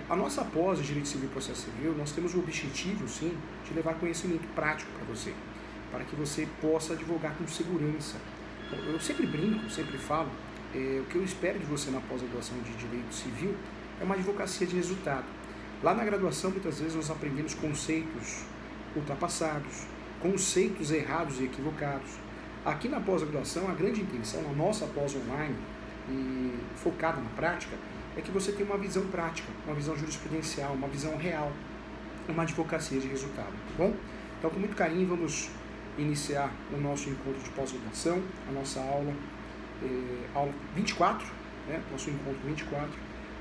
A nossa pós de Direito Civil e Processo Civil, nós temos o objetivo, sim, de levar conhecimento prático para você, para que você possa advogar com segurança. Eu sempre brinco, sempre falo, o que eu espero de você na pós-graduação de Direito Civil é uma advocacia de resultado. Lá na graduação, muitas vezes, nós aprendemos conceitos ultrapassados, conceitos errados e equivocados. Aqui na pós-graduação, a grande intenção, na nossa pós online e focada na prática, é que você tenha uma visão prática, uma visão jurisprudencial, uma visão real, uma advocacia de resultado, tá bom? Então, com muito carinho, vamos iniciar o nosso encontro de pós-graduação, a nossa aula 24, né? Nosso encontro 24,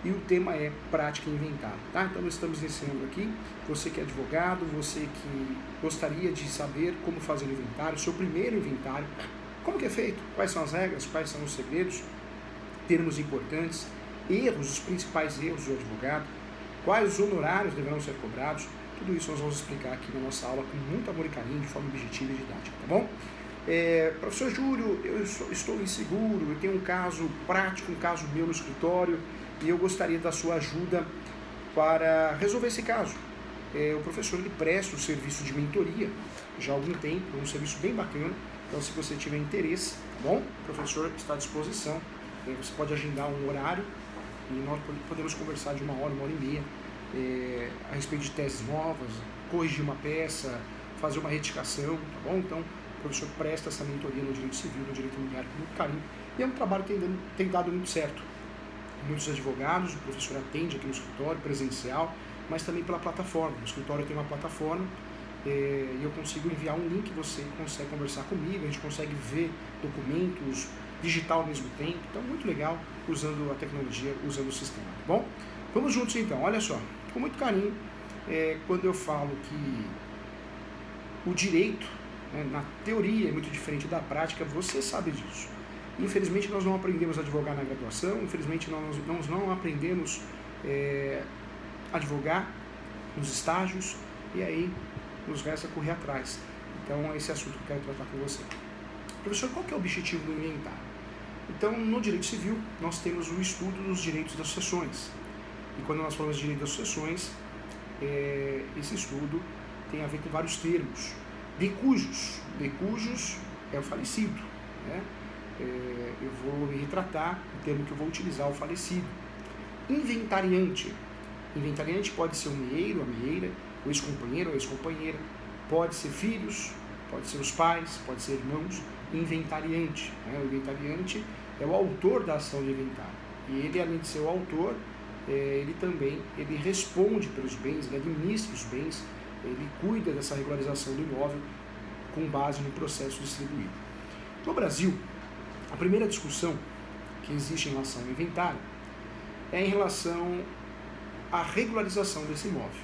e o tema é prática e inventário, tá? Então, nós estamos iniciando aqui, você que é advogado, você que gostaria de saber como fazer o inventário, seu primeiro inventário, como que é feito, quais são as regras, quais são os segredos, termos importantes, erros, os principais erros do advogado, quais os honorários deverão ser cobrados, tudo isso nós vamos explicar aqui na nossa aula com muito amor e carinho, de forma objetiva e didática, tá bom? Professor Júlio, eu estou inseguro, eu tenho um caso prático, um caso meu no escritório, e eu gostaria da sua ajuda para resolver esse caso. O professor ele presta o serviço de mentoria já há algum tempo, é um serviço bem bacana, então se você tiver interesse, tá bom? O professor está à disposição, você pode agendar um horário, e nós podemos conversar de uma hora e meia a respeito de teses novas, corrigir uma peça, fazer uma retificação, tá bom? Então, o professor presta essa mentoria no direito civil, no direito imobiliário com muito carinho, e é um trabalho que tem dado muito certo. Muitos advogados, o professor atende aqui no escritório, presencial, mas também pela plataforma. O escritório tem uma plataforma e eu consigo enviar um link, você consegue conversar comigo, a gente consegue ver documentos, digital ao mesmo tempo, então muito legal usando a tecnologia, usando o sistema, tá bom? Vamos juntos então, olha só, com muito carinho, quando eu falo que o direito, na teoria é muito diferente da prática, você sabe disso. Infelizmente nós não aprendemos a advogar na graduação, infelizmente nós não aprendemos a advogar nos estágios, e aí nos resta correr atrás. Então é esse assunto que eu quero tratar com você. Professor, qual que é o objetivo do inventário? Então, no direito civil, nós temos o estudo dos direitos das sucessões. E quando nós falamos de direito das sucessões, esse estudo tem a ver com vários termos. De cujos é o falecido, né? Eu vou me retratar, o termo que eu vou utilizar é o falecido. Inventariante. Inventariante pode ser o meeiro, a meeira, o ex-companheiro, a ex-companheira, pode ser filhos, pode ser os pais, pode ser irmãos. Inventariante, né? O inventariante é o autor da ação de inventário. E ele, além de ser o autor, ele também responde pelos bens, ele administra os bens, ele cuida dessa regularização do imóvel com base no processo distribuído. No Brasil, a primeira discussão que existe em relação ao inventário é em relação à regularização desse imóvel.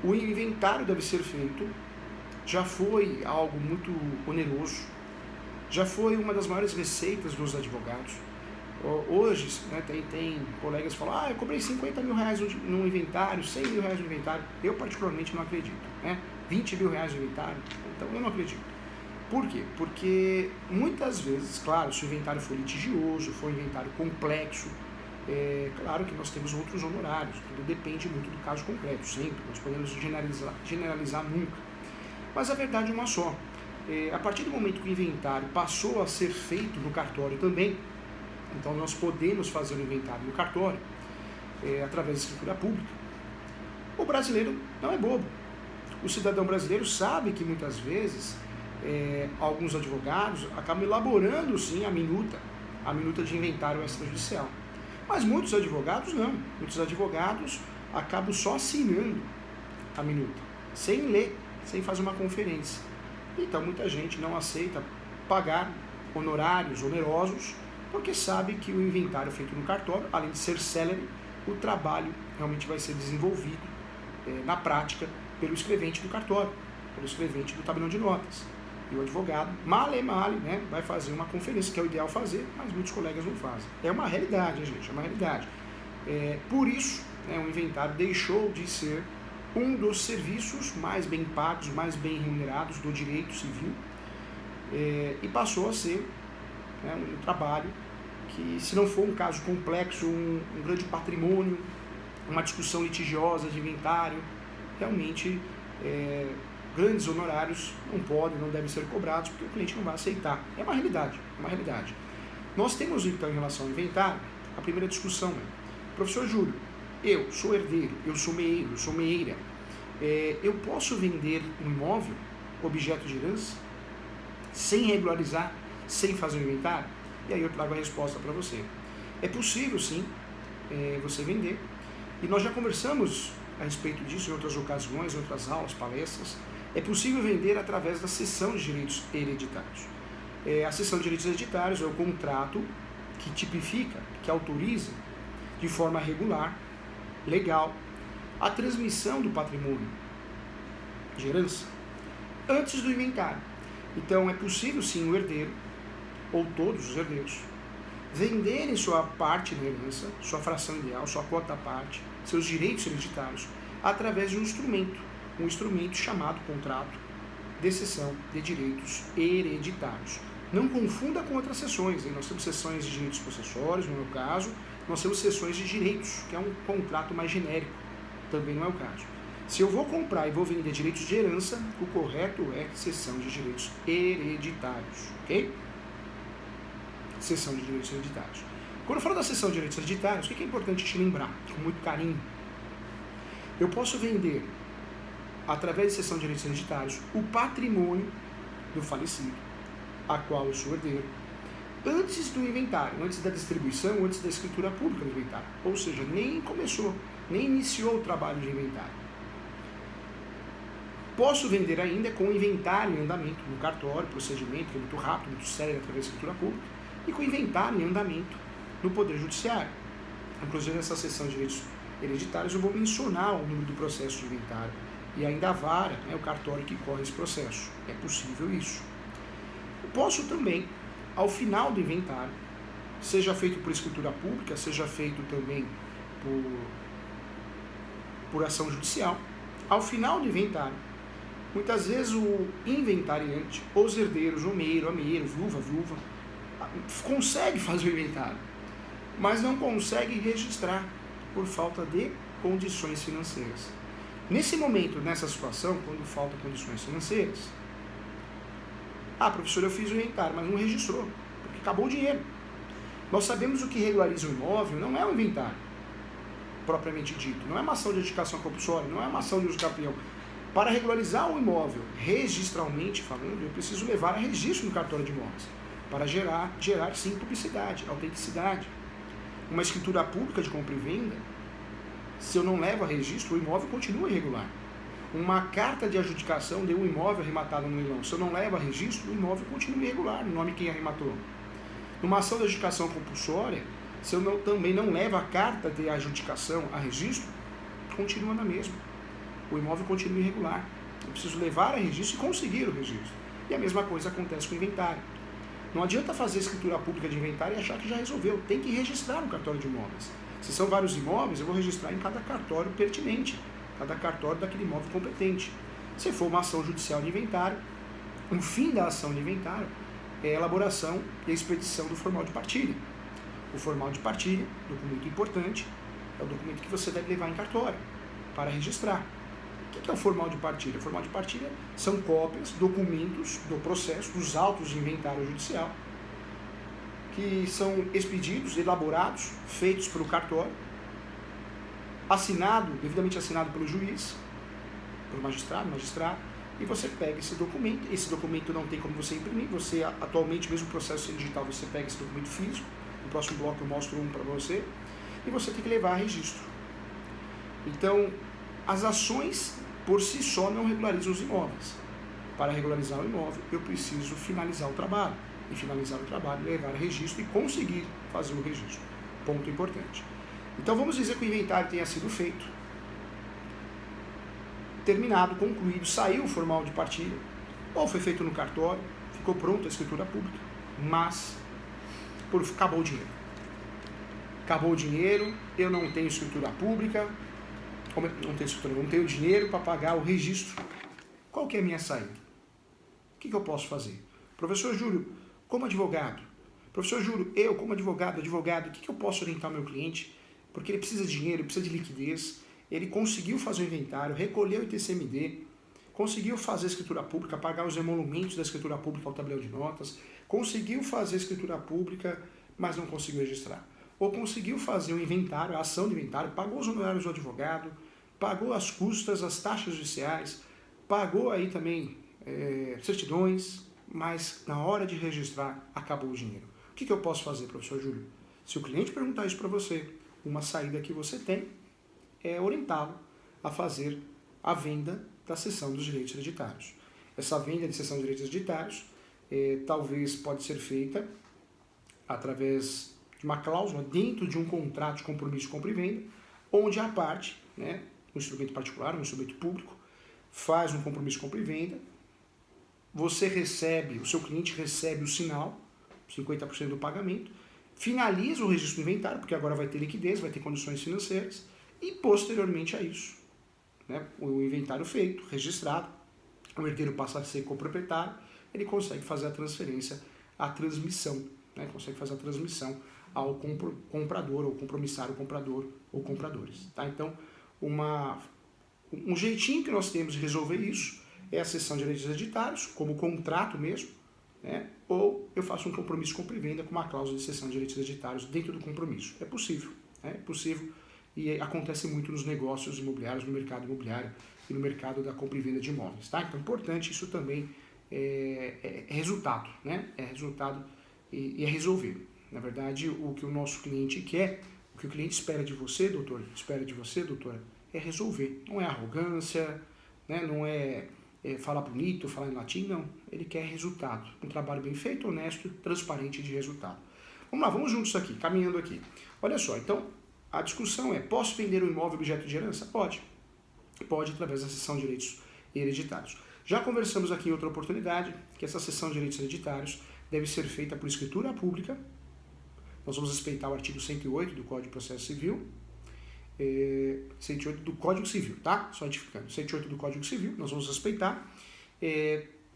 O inventário deve ser feito, já foi algo muito oneroso, já foi uma das maiores receitas dos advogados. Hoje, né, tem colegas que falam, eu cobrei 50 mil reais no inventário, 100 mil reais no inventário. Eu particularmente não acredito, né? 20 mil reais no inventário, então eu não acredito. Por quê? Porque muitas vezes, claro, se o inventário for litigioso, for um inventário complexo, claro que nós temos outros honorários, tudo depende muito do caso concreto, sempre, nós podemos generalizar nunca. Mas a verdade é uma só. A partir do momento que o inventário passou a ser feito no cartório também, então nós podemos fazer o inventário no cartório, através da escritura pública, o brasileiro não é bobo. O cidadão brasileiro sabe que muitas vezes alguns advogados acabam elaborando sim a minuta de inventário extrajudicial. Mas muitos advogados não. Muitos advogados acabam só assinando a minuta, sem ler, sem fazer uma conferência. Então muita gente não aceita pagar honorários onerosos, porque sabe que o inventário feito no cartório, além de ser célere, o trabalho realmente vai ser desenvolvido na prática pelo escrevente do cartório, pelo escrevente do tabelião de notas. E o advogado, male, né, vai fazer uma conferência, que é o ideal fazer, mas muitos colegas não fazem. É uma realidade, gente, é uma realidade. Por isso, o inventário deixou de ser um dos serviços mais bem pagos, mais bem remunerados do direito civil, e passou a ser um trabalho que, se não for um caso complexo, um grande patrimônio, uma discussão litigiosa de inventário, realmente grandes honorários não podem, não devem ser cobrados, porque o cliente não vai aceitar. É uma realidade, é uma realidade. Nós temos então em relação ao inventário, a primeira discussão é, professor Júlio, eu sou herdeiro, eu sou meeiro, eu sou meeira, eu posso vender um imóvel, objeto de herança, sem regularizar, sem fazer o inventário? E aí eu trago a resposta para você. É possível sim você vender, e nós já conversamos a respeito disso em outras ocasiões, em outras aulas, palestras. É possível vender através da cessão de direitos hereditários. A cessão de direitos hereditários é o contrato que tipifica, que autoriza de forma regular, legal, a transmissão do patrimônio de herança antes do inventário. Então é possível sim o herdeiro, ou todos os herdeiros, venderem sua parte da herança, sua fração ideal, sua cota à parte, seus direitos hereditários, através de um instrumento chamado contrato de cessão de direitos hereditários. Não confunda com outras cessões, hein? Nós temos cessões de direitos possessórios, no meu caso, nós temos cessões de direitos, que é um contrato mais genérico, também não é o caso. Se eu vou comprar e vou vender direitos de herança, o correto é cessão de direitos hereditários, ok? Cessão de direitos hereditários. Quando eu falo da cessão de direitos hereditários, o que é importante te lembrar, com muito carinho? Eu posso vender, através de cessão de direitos hereditários, o patrimônio do falecido, a qual eu sou herdeiro, antes do inventário, antes da distribuição, antes da escritura pública do inventário. Ou seja, nem começou, nem iniciou o trabalho de inventário. Posso vender ainda com o inventário em andamento, no cartório, procedimento, que é muito rápido, muito sério, através da escritura pública, e com o inventário em andamento no Poder Judiciário. Inclusive, nessa sessão de direitos hereditários, eu vou mencionar o número do processo de inventário e ainda a vara, o cartório que corre esse processo. É possível isso. Eu posso também, ao final do inventário, seja feito por escritura pública, seja feito também por ação judicial, ao final do inventário, muitas vezes o inventariante, os herdeiros, o meeiro, a meeira, viúva, consegue fazer o inventário, mas não consegue registrar por falta de condições financeiras. Nesse momento, nessa situação, quando faltam condições financeiras, professor, eu fiz o inventário, mas não registrou, porque acabou o dinheiro. Nós sabemos o que regulariza o imóvel não é o inventário, propriamente dito, não é uma ação de edificação compulsória, não é uma ação de uso campeão. Para regularizar o imóvel, registralmente falando, eu preciso levar a registro no cartório de imóveis, para gerar sim publicidade, autenticidade. Uma escritura pública de compra e venda, se eu não levo a registro, o imóvel continua irregular. Uma carta de adjudicação de um imóvel arrematado no leilão, se eu não levo a registro, o imóvel continua irregular, no nome de quem arrematou. Numa ação de adjudicação compulsória, se eu também não levo a carta de adjudicação a registro, continua na mesma. O imóvel continua irregular. Eu preciso levar a registro e conseguir o registro. E a mesma coisa acontece com o inventário. Não adianta fazer escritura pública de inventário e achar que já resolveu. Tem que registrar no cartório de imóveis. Se são vários imóveis, eu vou registrar em cada cartório pertinente, cada cartório daquele imóvel competente. Se for uma ação judicial de inventário, o fim da ação de inventário é a elaboração e a expedição do formal de partilha. O formal de partilha, documento importante, é o documento que você deve levar em cartório para registrar. O que é o formal de partilha? O formal de partilha são cópias, documentos do processo, dos autos de inventário judicial, que são expedidos, elaborados, feitos pelo cartório, devidamente assinado pelo juiz, pelo magistrado, e você pega esse documento não tem como você imprimir, você atualmente, mesmo o processo digital, você pega esse documento físico, no próximo bloco eu mostro um para você, e você tem que levar a registro. Então, as ações por si só não regularizam os imóveis. Para regularizar o imóvel, eu preciso finalizar o trabalho. E finalizar o trabalho, levar a registro e conseguir fazer o registro. Ponto importante. Então vamos dizer que o inventário tenha sido feito, terminado, concluído, saiu o formal de partilha, ou foi feito no cartório, ficou pronto a escritura pública, mas acabou o dinheiro. Acabou o dinheiro, eu não tenho escritura pública, não tenho dinheiro para pagar o registro. Qual que é a minha saída? O que eu posso fazer? Professor Júlio, como advogado, eu como advogado, o que eu posso orientar ao meu cliente porque ele precisa de dinheiro, ele precisa de liquidez, ele conseguiu fazer o inventário, recolheu o ITCMD, conseguiu fazer a escritura pública, pagar os emolumentos da escritura pública ao tabelião de notas, conseguiu fazer a escritura pública, mas não conseguiu registrar. Ou conseguiu fazer o inventário, a ação de inventário, pagou os honorários do advogado, pagou as custas, as taxas judiciais, pagou aí também certidões, mas na hora de registrar acabou o dinheiro. O que eu posso fazer, professor Júlio? Se o cliente perguntar isso para você, uma saída que você tem é orientá-lo a fazer a venda da cessão dos direitos hereditários. Essa venda de cessão de direitos hereditários talvez pode ser feita através de uma cláusula dentro de um contrato de compromisso de compra e venda, onde a parte, né, um instrumento particular, um instrumento público, faz um compromisso de compra e venda, você recebe, o seu cliente recebe o sinal, 50% do pagamento, finaliza o registro do inventário, porque agora vai ter liquidez, vai ter condições financeiras, e posteriormente a isso, né, o inventário feito, registrado, o herdeiro passa a ser coproprietário, ele consegue fazer a transferência, a transmissão, né, consegue fazer a transmissão ao comprador, ou compromissário comprador ou compradores. Tá? Então, um jeitinho que nós temos de resolver isso é a cessão de direitos hereditários, como contrato mesmo, né? Ou eu faço um compromisso de compra e venda com uma cláusula de cessão de direitos hereditários dentro do compromisso. É possível, né? É possível e acontece muito nos negócios imobiliários, no mercado imobiliário e no mercado da compra e venda de imóveis. Tá? Então, importante, isso também é resultado, né? É resultado e é resolver. Na verdade, o que o nosso cliente quer, o que o cliente espera de você, doutor, doutora, é resolver. Não é arrogância, né? Não é falar bonito, falar em latim, não. Ele quer resultado. Um trabalho bem feito, honesto, transparente de resultado. Vamos lá, vamos juntos aqui, caminhando aqui. Olha só, então, a discussão é, posso vender um imóvel objeto de herança? Pode. Pode, através da cessão de direitos hereditários. Já conversamos aqui em outra oportunidade, que essa cessão de direitos hereditários deve ser feita por escritura pública. Nós vamos respeitar o artigo 108 do Código de Processo Civil, 108 do Código Civil, tá? Só identificando, 108 do Código Civil, nós vamos respeitar,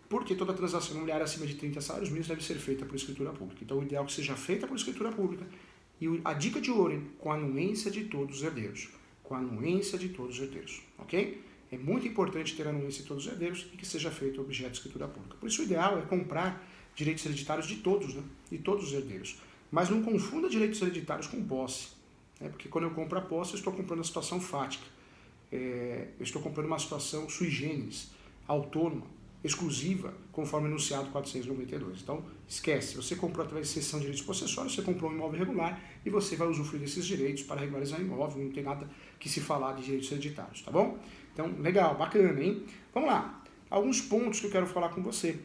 porque toda transação imobiliária acima de 30 salários mínimos deve ser feita por escritura pública. Então, o ideal é que seja feita por escritura pública. E a dica de ouro, hein? Com a anuência de todos os herdeiros. Com a anuência de todos os herdeiros, ok? É muito importante ter a anuência de todos os herdeiros e que seja feito objeto de escritura pública. Por isso, o ideal é comprar direitos hereditários de todos, né? De todos os herdeiros. Mas não confunda direitos hereditários com posse. Né? Porque quando eu compro a posse, eu estou comprando uma situação fática. Eu estou comprando uma situação sui generis, autônoma, exclusiva, conforme enunciado 492. Então, esquece. Você comprou através de cessão de direitos possessórios, você comprou um imóvel regular e você vai usufruir desses direitos para regularizar o imóvel. Não tem nada que se falar de direitos hereditários, tá bom? Então, legal, bacana, hein? Vamos lá. Alguns pontos que eu quero falar com você.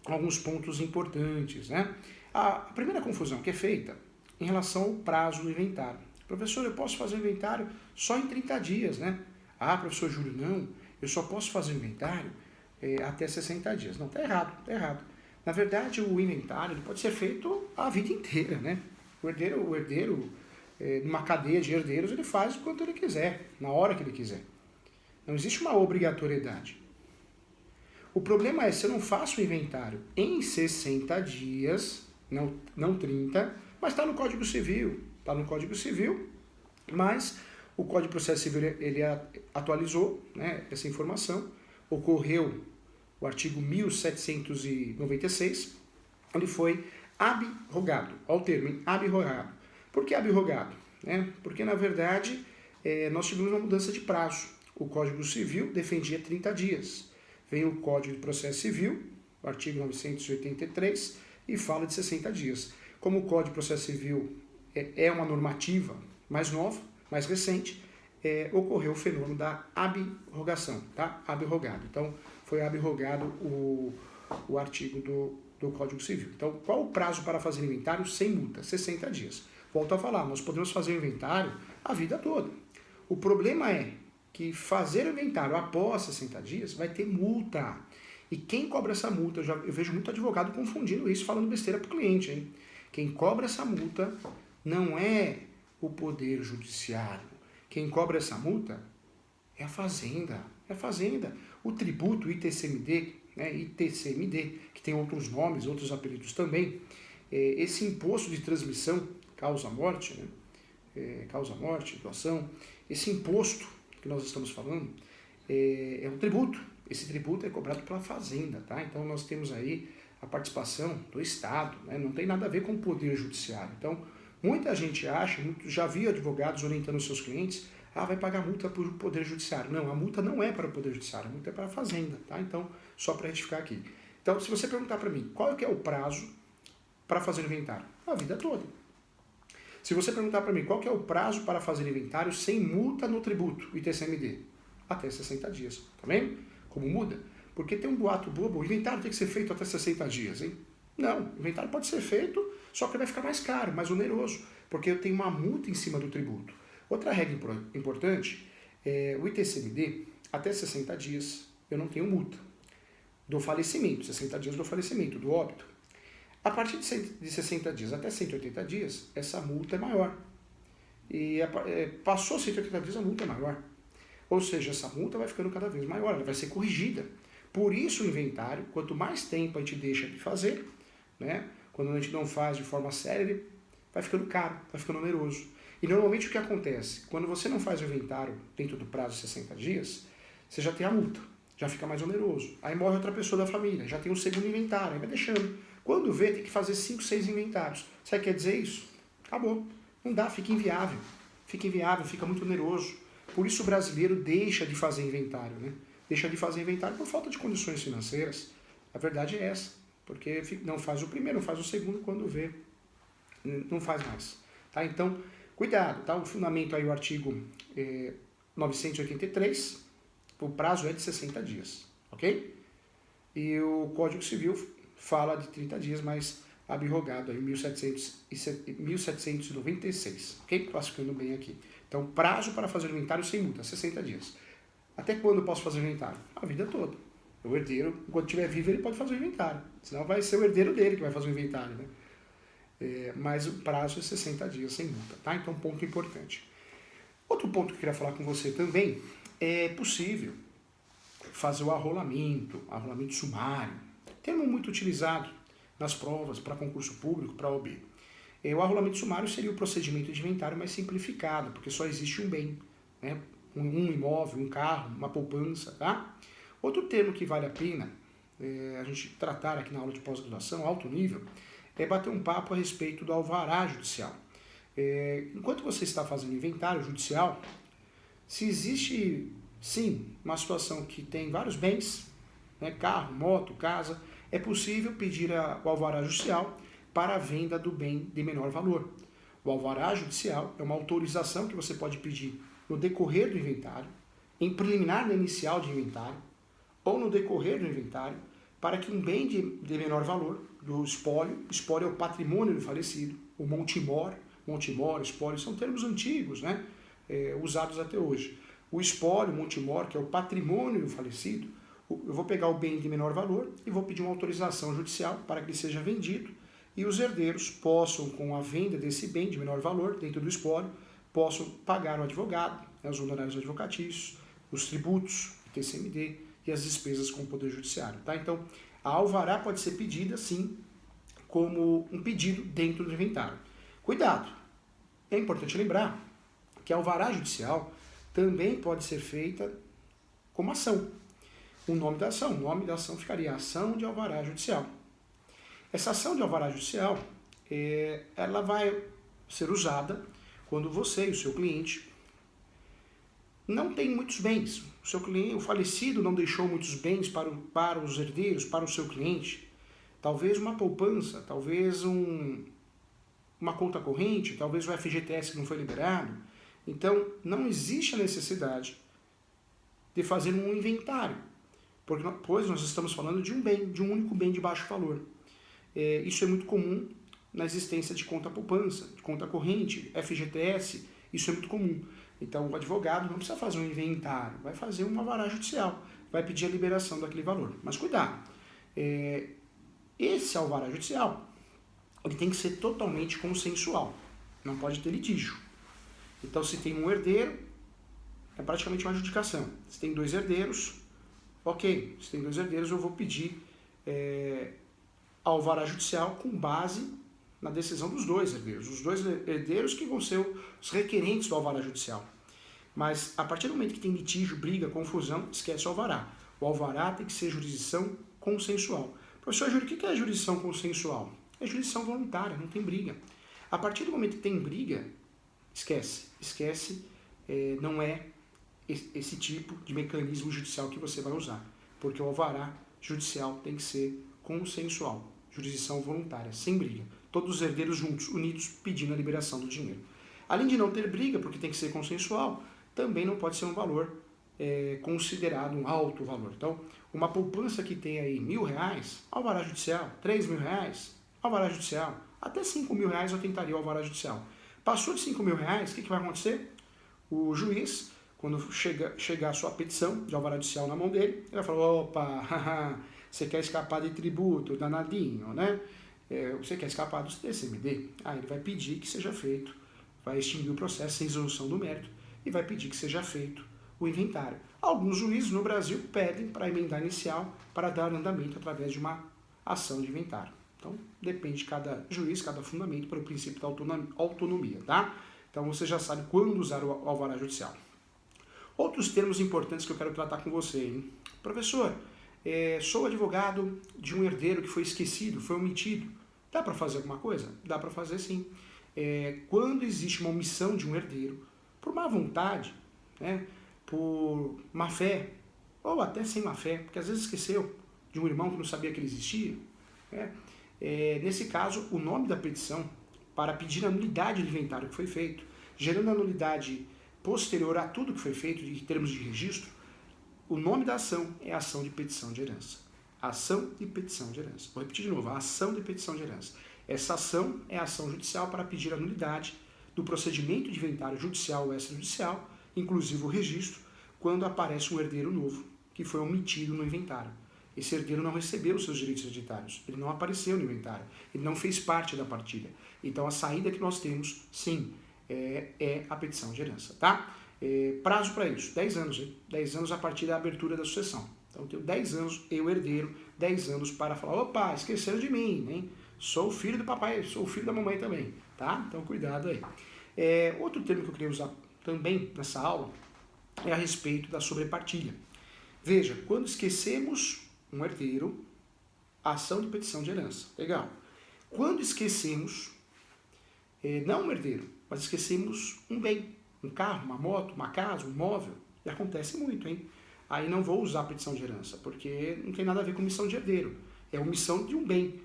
Alguns pontos importantes, né? A primeira confusão que é feita em relação ao prazo do inventário. Professor, eu posso fazer o inventário só em 30 dias, né? Ah, professor Júlio, não, eu só posso fazer o inventário até 60 dias. Não, tá errado, tá errado. Na verdade, o inventário ele pode ser feito a vida inteira, né? O herdeiro numa cadeia de herdeiros, ele faz o quanto ele quiser, na hora que ele quiser. Não existe uma obrigatoriedade. O problema é, se eu não faço o inventário em 60 dias, não 30, mas está no Código Civil. Está no Código Civil, mas o Código de Processo Civil ele atualizou, né, essa informação. Ocorreu o artigo 1796, onde foi ab-rogado. Olha o termo, ab-rogado. Por que ab-rogado? Porque, na verdade, nós tivemos uma mudança de prazo. O Código Civil defendia 30 dias. Vem o Código de Processo Civil, o artigo 983, e fala de 60 dias. Como o Código de Processo Civil é uma normativa mais nova, mais recente, ocorreu o fenômeno da ab-rogação, tá? Ab-rogado. Então, foi ab-rogado o artigo do Código Civil. Então, qual o prazo para fazer inventário sem multa? 60 dias. Volto a falar, nós podemos fazer o inventário a vida toda. O problema é que fazer o inventário após 60 dias vai ter multa. E quem cobra essa multa, eu vejo muito advogado confundindo isso, falando besteira para o cliente, hein? Quem cobra essa multa não é o Poder Judiciário. Quem cobra essa multa é a Fazenda. É a Fazenda. O tributo, o ITCMD, né, ITCMD, que tem outros nomes, outros apelidos também, esse imposto de transmissão causa morte, né, causa morte, doação, esse imposto que nós estamos falando é um tributo. Esse tributo é cobrado pela Fazenda, tá? Então nós temos aí a participação do Estado, né? Não tem nada a ver com o Poder Judiciário. Então, muita gente acha, já vi advogados orientando seus clientes, vai pagar multa para o Poder Judiciário. Não, a multa não é para o Poder Judiciário, a multa é para a Fazenda, tá? Então, só para retificar aqui. Então, se você perguntar para mim, qual é que é o prazo para fazer inventário? A vida toda. Se você perguntar para mim, qual que é o prazo para fazer inventário sem multa no tributo, o ITCMD? Até 60 dias, tá vendo? Como muda? Porque tem um boato bobo, o inventário tem que ser feito até 60 dias, hein? Não, o inventário pode ser feito, só que vai ficar mais caro, mais oneroso, porque eu tenho uma multa em cima do tributo. Outra regra importante é o ITCMD, até 60 dias eu não tenho multa. Do falecimento, 60 dias do falecimento, do óbito. A partir de 60 dias até 180 dias, essa multa é maior. E passou 180 dias, a multa é maior. Ou seja, essa multa vai ficando cada vez maior, ela vai ser corrigida. Por isso o inventário, quanto mais tempo a gente deixa de fazer, né, quando a gente não faz de forma séria, vai ficando caro, vai ficando oneroso. E normalmente o que acontece? Quando você não faz o inventário dentro do prazo de 60 dias, você já tem a multa, já fica mais oneroso. Aí morre outra pessoa da família, já tem um segundo inventário, aí vai deixando. Quando vê, tem que fazer 5, 6 inventários. Sabe o que quer dizer isso? Acabou. Não dá, fica inviável. Fica inviável, fica muito oneroso. Por isso o brasileiro deixa de fazer inventário, né? Deixa de fazer inventário por falta de condições financeiras. A verdade é essa. Porque não faz o primeiro, não faz o segundo, quando vê, não faz mais. Tá? Então, cuidado, tá? O fundamento aí, o artigo 983, o prazo é de 60 dias, ok? E o Código Civil fala de 30 dias, mas abrogado aí 1796, ok? Classificando bem aqui. Então, prazo para fazer o inventário sem multa, 60 dias. Até quando eu posso fazer o inventário? A vida toda. O herdeiro, enquanto estiver vivo, ele pode fazer o inventário. Senão vai ser o herdeiro dele que vai fazer o inventário, né? Mas o prazo é 60 dias sem multa, tá? Então, ponto importante. Outro ponto que eu queria falar com você também, é possível fazer o arrolamento sumário, termo muito utilizado nas provas para concurso público, para OAB. O arrolamento sumário seria o procedimento de inventário mais simplificado, porque só existe um bem, né? Um imóvel, um carro, uma poupança, tá? Outro termo que vale a pena a gente tratar aqui na aula de pós-graduação, alto nível, é bater um papo a respeito do alvará judicial. Enquanto você está fazendo inventário judicial, se existe, sim, uma situação que tem vários bens, né, carro, moto, casa, é possível pedir o alvará judicial para a venda do bem de menor valor. O alvará judicial é uma autorização que você pode pedir no decorrer do inventário, em preliminar na inicial de inventário, ou no decorrer do inventário, para que um bem de menor valor, do espólio é o patrimônio do falecido, o montemor, espólio, são termos antigos, né, usados até hoje. O espólio, montemor, que é o patrimônio do falecido, eu vou pegar o bem de menor valor e vou pedir uma autorização judicial para que ele seja vendido e os herdeiros possam, com a venda desse bem de menor valor, dentro do espólio, possam pagar o advogado, né, os honorários advocatícios, os tributos, o TCMD e as despesas com o Poder Judiciário. Tá? Então, a alvará pode ser pedida, sim, como um pedido dentro do inventário. Cuidado! É importante lembrar que a alvará judicial também pode ser feita como ação. O nome da ação ficaria ação de alvará judicial. Essa ação de alvará judicial, ela vai ser usada quando você e o seu cliente não tem muitos bens. O seu cliente, o falecido não deixou muitos bens para os herdeiros, para o seu cliente. Talvez uma poupança, talvez uma conta corrente, talvez o FGTS que não foi liberado. Então, não existe a necessidade de fazer um inventário, pois nós estamos falando de um bem, de um único bem de baixo valor. Isso é muito comum na existência de conta poupança, de conta corrente, FGTS, isso é muito comum. Então, o advogado não precisa fazer um inventário, vai fazer uma alvará judicial, vai pedir a liberação daquele valor. Mas cuidado, esse alvará judicial, ele tem que ser totalmente consensual, não pode ter litígio. Então, se tem um herdeiro, é praticamente uma adjudicação. Se tem 2 herdeiros, ok, se tem 2 herdeiros, eu vou pedir alvará judicial com base na decisão dos dois herdeiros. Os dois herdeiros que vão ser os requerentes do alvará judicial. Mas a partir do momento que tem litígio, briga, confusão, esquece o alvará. O alvará tem que ser jurisdição consensual. Professor Júlio, o que é jurisdição consensual? É jurisdição voluntária, não tem briga. A partir do momento que tem briga, esquece, não é esse tipo de mecanismo judicial que você vai usar. Porque o alvará judicial tem que ser consensual, jurisdição voluntária, sem briga. Todos os herdeiros juntos, unidos, pedindo a liberação do dinheiro. Além de não ter briga, porque tem que ser consensual, também não pode ser um valor considerado um alto valor. Então, uma poupança que tem aí R$1.000, alvará judicial, R$3.000, alvará judicial, até R$5.000 eu tentaria o alvará judicial. Passou de R$5.000, o que vai acontecer? O juiz, quando chegar a sua petição de alvará judicial na mão dele, ele vai falar, opa, você quer escapar de tributo, danadinho, né? Você quer escapar do TCMD? Aí ele vai pedir que seja feito, vai extinguir o processo sem resolução do mérito e vai pedir que seja feito o inventário. Alguns juízes no Brasil pedem para emendar inicial para dar andamento através de uma ação de inventário. Então, depende de cada juiz, cada fundamento para o princípio da autonomia, tá? Então, você já sabe quando usar o alvará judicial. Outros termos importantes que eu quero tratar com você, hein? Professor, sou advogado de um herdeiro que foi esquecido, foi omitido. Dá para fazer alguma coisa? Dá para fazer sim. Quando existe uma omissão de um herdeiro, por má vontade, né, por má fé, ou até sem má fé, porque às vezes esqueceu de um irmão que não sabia que ele existia, né? Nesse caso, o nome da petição para pedir a nulidade do inventário que foi feito, gerando a nulidade posterior a tudo que foi feito em termos de registro, o nome da ação é ação de petição de herança. Ação de petição de herança. Vou repetir de novo, a ação de petição de herança. Essa ação é a ação judicial para pedir a nulidade do procedimento de inventário judicial ou extrajudicial, inclusive o registro, quando aparece um herdeiro novo, que foi omitido no inventário. Esse herdeiro não recebeu os seus direitos hereditários, ele não apareceu no inventário, ele não fez parte da partilha. Então a saída que nós temos, sim, é a petição de herança, tá? Prazo para isso, 10 anos, hein? 10 anos a partir da abertura da sucessão. Então eu tenho 10 anos, eu herdeiro, 10 anos para falar, opa, esqueceram de mim, hein? Sou filho do papai, sou filho da mamãe também, tá? Então cuidado aí. Outro termo que eu queria usar também nessa aula é a respeito da sobrepartilha. Veja, quando esquecemos um herdeiro, ação de petição de herança. Legal. Quando esquecemos, não um herdeiro, mas esquecemos um bem, um carro, uma moto, uma casa, um móvel, e acontece muito, hein? Aí não vou usar a petição de herança, porque não tem nada a ver com omissão de herdeiro, é omissão de um bem.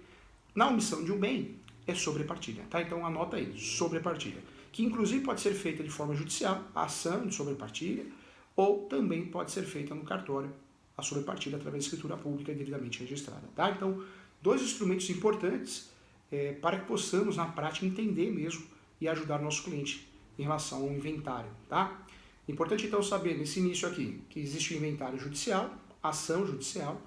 Na omissão de um bem, é sobrepartilha, tá? Então anota aí, sobrepartilha, que inclusive pode ser feita de forma judicial, a ação de sobrepartilha, ou também pode ser feita no cartório, a sobrepartilha através de escritura pública devidamente registrada, tá? Então, dois instrumentos importantes para que possamos, na prática, entender mesmo e ajudar o nosso cliente em relação ao inventário, tá? Importante, então, saber, nesse início aqui, que existe o inventário judicial, ação judicial.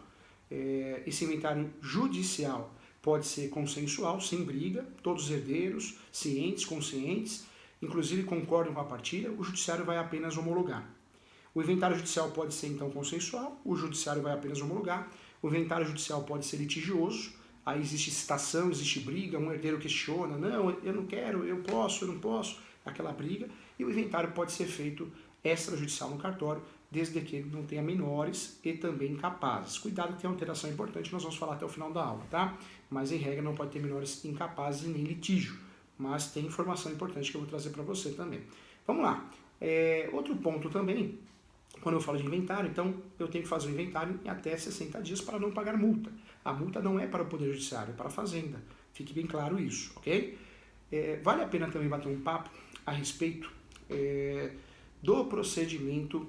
Esse inventário judicial pode ser consensual, sem briga, todos os herdeiros, cientes, conscientes, inclusive concordam com a partilha, o judiciário vai apenas homologar. O inventário judicial pode ser, então, consensual, o judiciário vai apenas homologar. O inventário judicial pode ser litigioso, aí existe citação, existe briga, um herdeiro questiona, não, eu não quero, eu não posso, aquela briga. E o inventário pode ser feito extrajudicial no cartório, desde que não tenha menores e também incapazes. Cuidado que tem uma alteração importante, nós vamos falar até o final da aula, tá? Mas, em regra, não pode ter menores incapazes e nem litígio. Mas tem informação importante que eu vou trazer para você também. Vamos lá. Outro ponto também, quando eu falo de inventário, então eu tenho que fazer o inventário em até 60 dias para não pagar multa. A multa não é para o Poder Judiciário, é para a Fazenda. Fique bem claro isso, ok? Vale a pena também bater um papo a respeito do procedimento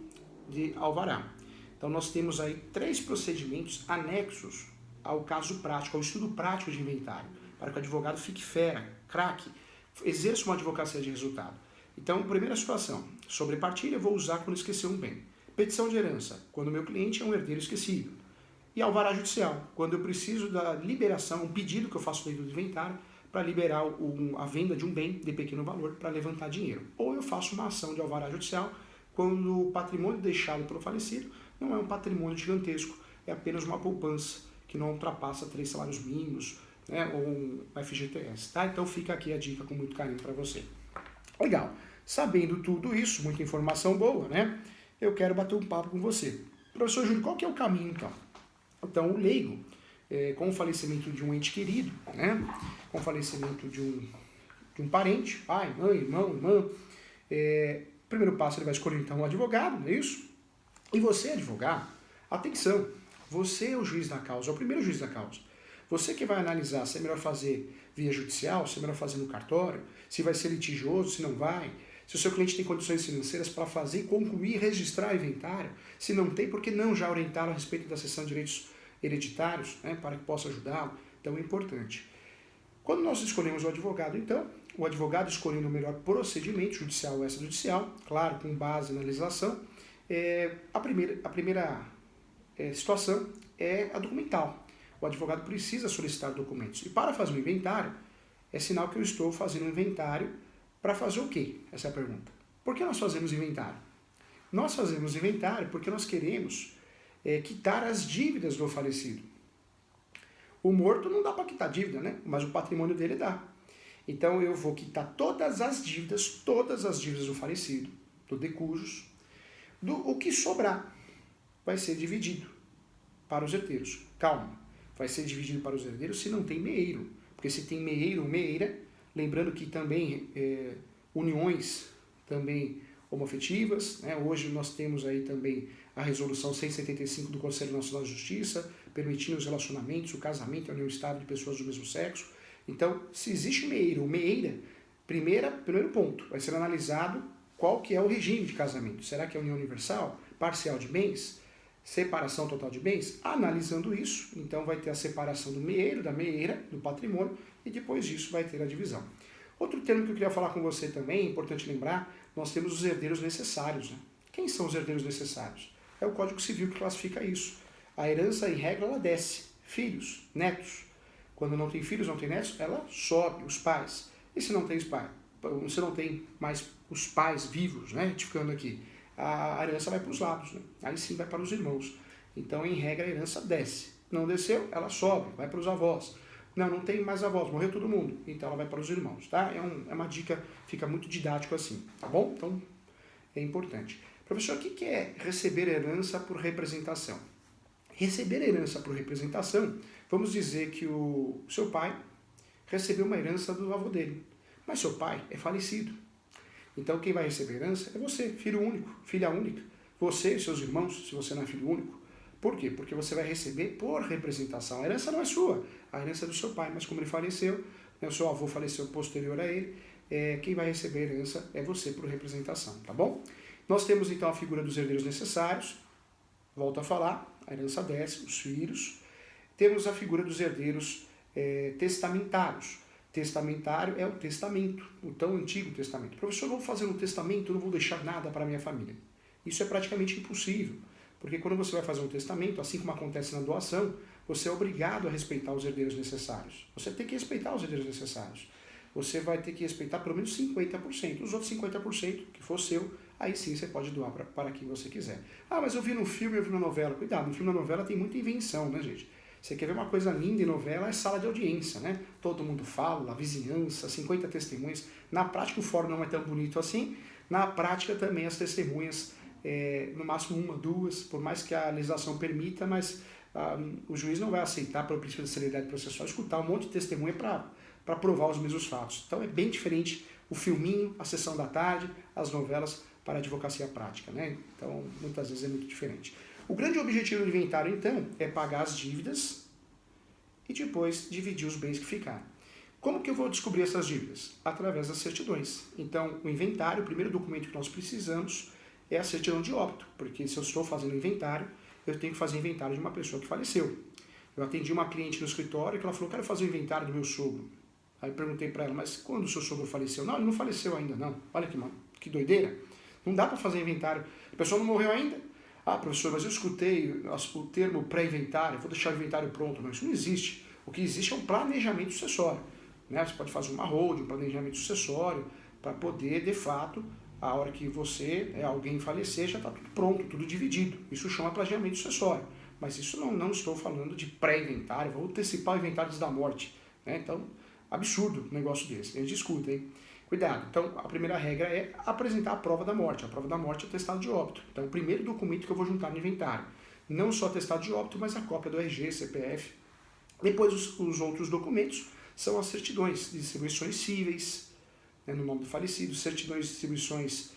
de alvará. Então nós temos aí 3 procedimentos anexos ao caso prático, ao estudo prático de inventário, para que o advogado fique fera, craque, exerça uma advocacia de resultado. Então, primeira situação, sobrepartilha eu vou usar quando esquecer um bem. Petição de herança, quando o meu cliente é um herdeiro esquecido. E alvará judicial, quando eu preciso da liberação, um pedido que eu faço dentro do inventário para liberar a venda de um bem de pequeno valor para levantar dinheiro. Ou eu faço uma ação de alvará judicial quando o patrimônio deixado pelo falecido não é um patrimônio gigantesco, é apenas uma poupança que não ultrapassa 3 salários mínimos, né, ou um FGTS, tá? Então fica aqui a dica com muito carinho para você. Legal. Sabendo tudo isso, muita informação boa, né? Eu quero bater um papo com você. Professor Júlio, qual que é o caminho, então? Então, o leigo, com o falecimento de um ente querido, né? Com o falecimento de um parente, pai, mãe, irmã, primeiro passo ele vai escolher, então, um advogado, não é isso? E você, advogado, atenção, você é o juiz da causa, é o primeiro juiz da causa. Você que vai analisar se é melhor fazer via judicial, se é melhor fazer no cartório, se vai ser litigioso, se não vai, se o seu cliente tem condições financeiras para fazer, concluir, registrar inventário, se não tem, por que não já orientá-lo a respeito da cessão de direitos hereditários, né, para que possa ajudá-lo? Então é importante. Quando nós escolhemos o advogado, então, o advogado escolhendo o melhor procedimento, judicial ou extrajudicial, claro, com base na legislação, a primeira situação é a documental. O advogado precisa solicitar documentos. E para fazer um inventário, é sinal que eu estou fazendo um inventário para fazer o quê? Essa é a pergunta. Por que nós fazemos inventário? Nós fazemos inventário porque nós queremos quitar as dívidas do falecido. O morto não dá para quitar dívida, né? Mas o patrimônio dele dá. Então eu vou quitar todas as dívidas do falecido, do decujus. O que sobrar vai ser dividido para os herdeiros. Calma, vai ser dividido para os herdeiros se não tem meeiro. Porque se tem meeiro ou meeira, lembrando que também uniões também homoafetivas, né? Hoje nós temos aí também a resolução 175 do Conselho Nacional de Justiça, permitindo os relacionamentos, o casamento e a união estável de pessoas do mesmo sexo. Então, se existe meeiro ou meeira, primeiro ponto, vai ser analisado qual que é o regime de casamento. Será que é união universal, parcial de bens, separação total de bens? Analisando isso, então vai ter a separação do meeiro, da meeira, do patrimônio, e depois disso vai ter a divisão. Outro termo que eu queria falar com você também, é importante lembrar, nós temos os herdeiros necessários. Né? Quem são os herdeiros necessários? É o Código Civil que classifica isso. A herança, em regra, ela desce. Filhos, netos. Quando não tem filhos, não tem netos, ela sobe, os pais. E se não tem pai, se não tem mais os pais vivos, né, ficando aqui, a herança vai para os lados, né? Aí sim vai para os irmãos. Então, em regra, a herança desce. Não desceu, ela sobe, vai para os avós. Não tem mais avós, morreu todo mundo. Então ela vai para os irmãos, tá? É uma dica, fica muito didático assim, tá bom? Então, é importante. Professor, o que é receber herança por representação? Receber herança por representação, vamos dizer que o seu pai recebeu uma herança do avô dele, mas seu pai é falecido. Então quem vai receber herança é você, filho único, filha única. Você e seus irmãos, se você não é filho único. Por quê? Porque você vai receber por representação. A herança não é sua, a herança é do seu pai, mas como ele faleceu, né, o seu avô faleceu posterior a ele, quem vai receber a herança é você por representação, tá bom? Nós temos então a figura dos herdeiros necessários, volto a falar, a herança desce, os filhos. Temos a figura dos herdeiros testamentários. Testamentário é o testamento, o tão antigo testamento. Professor, eu vou fazer um testamento, eu não vou deixar nada para a minha família. Isso é praticamente impossível, porque quando você vai fazer um testamento, assim como acontece na doação, você é obrigado a respeitar os herdeiros necessários. Você tem que respeitar os herdeiros necessários. Você vai ter que respeitar pelo menos 50%. Os outros 50% que for seu, aí sim você pode doar para quem você quiser. Ah, mas eu vi no filme, eu vi na novela. Cuidado, no filme e na novela tem muita invenção, né, gente? Você quer ver uma coisa linda em novela, é sala de audiência, né? Todo mundo fala, a vizinhança, 50 testemunhas. Na prática o fórum não é tão bonito assim. Na prática também as testemunhas, no máximo uma, duas, por mais que a legislação permita, mas o juiz não vai aceitar, pelo princípio da celeridade processual, escutar um monte de testemunha para provar os mesmos fatos. Então é bem diferente o filminho, a sessão da tarde, as novelas para a advocacia prática, né? Então muitas vezes é muito diferente. O grande objetivo do inventário, então, é pagar as dívidas e depois dividir os bens que ficaram. Como que eu vou descobrir essas dívidas? Através das certidões. Então, o inventário, o primeiro documento que nós precisamos é a certidão de óbito, porque se eu estou fazendo inventário, eu tenho que fazer inventário de uma pessoa que faleceu. Eu atendi uma cliente no escritório que ela falou, quero fazer o inventário do meu sogro. Aí eu perguntei para ela, mas quando o seu sogro faleceu? Não, ele não faleceu ainda, não. Olha que doideira. Não dá para fazer inventário. A pessoa não morreu ainda? Ah, professor, mas eu escutei o termo pré-inventário, vou deixar o inventário pronto. Não, isso não existe. O que existe é um planejamento sucessório. Né? Você pode fazer uma holding, um planejamento sucessório, para poder, de fato, a hora que alguém falecer, já está tudo pronto, tudo dividido. Isso chama planejamento sucessório. Mas isso não estou falando de pré-inventário, vou antecipar o inventário antes da morte. né? Então, absurdo um negócio desse. A gente escuta, hein? Cuidado. Então, a primeira regra é apresentar a prova da morte. A prova da morte é o atestado de óbito. Então, o primeiro documento que eu vou juntar no inventário. Não só o atestado de óbito, mas a cópia do RG, CPF. Depois, os outros documentos são as certidões de distribuições cíveis, né, no nome do falecido, certidões de distribuições,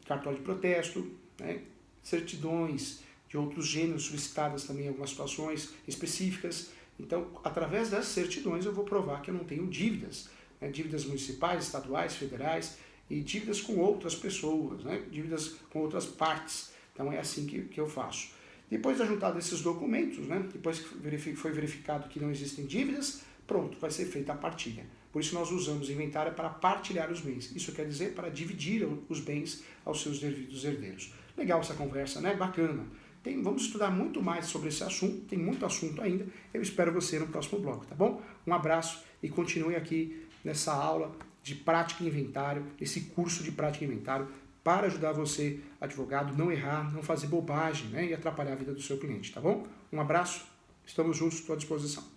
cartório de protesto, né, certidões de outros gêneros solicitadas também em algumas situações específicas. Então, através das certidões, eu vou provar que eu não tenho dívidas, né, dívidas municipais, estaduais, federais e dívidas com outras pessoas, né, dívidas com outras partes. Então, é assim que eu faço. Depois da juntada desses documentos, né, depois que foi verificado que não existem dívidas, pronto, vai ser feita a partilha. Por isso nós usamos inventário para partilhar os bens. Isso quer dizer para dividir os bens aos seus devidos herdeiros. Legal essa conversa, né? Bacana. Vamos estudar muito mais sobre esse assunto, tem muito assunto ainda. Eu espero você no próximo bloco, tá bom? Um abraço e continue aqui nessa aula de prática e inventário, esse curso de prática e inventário, para ajudar você, advogado, não errar, não fazer bobagem, né, e atrapalhar a vida do seu cliente, tá bom? Um abraço, estamos juntos, estou à disposição.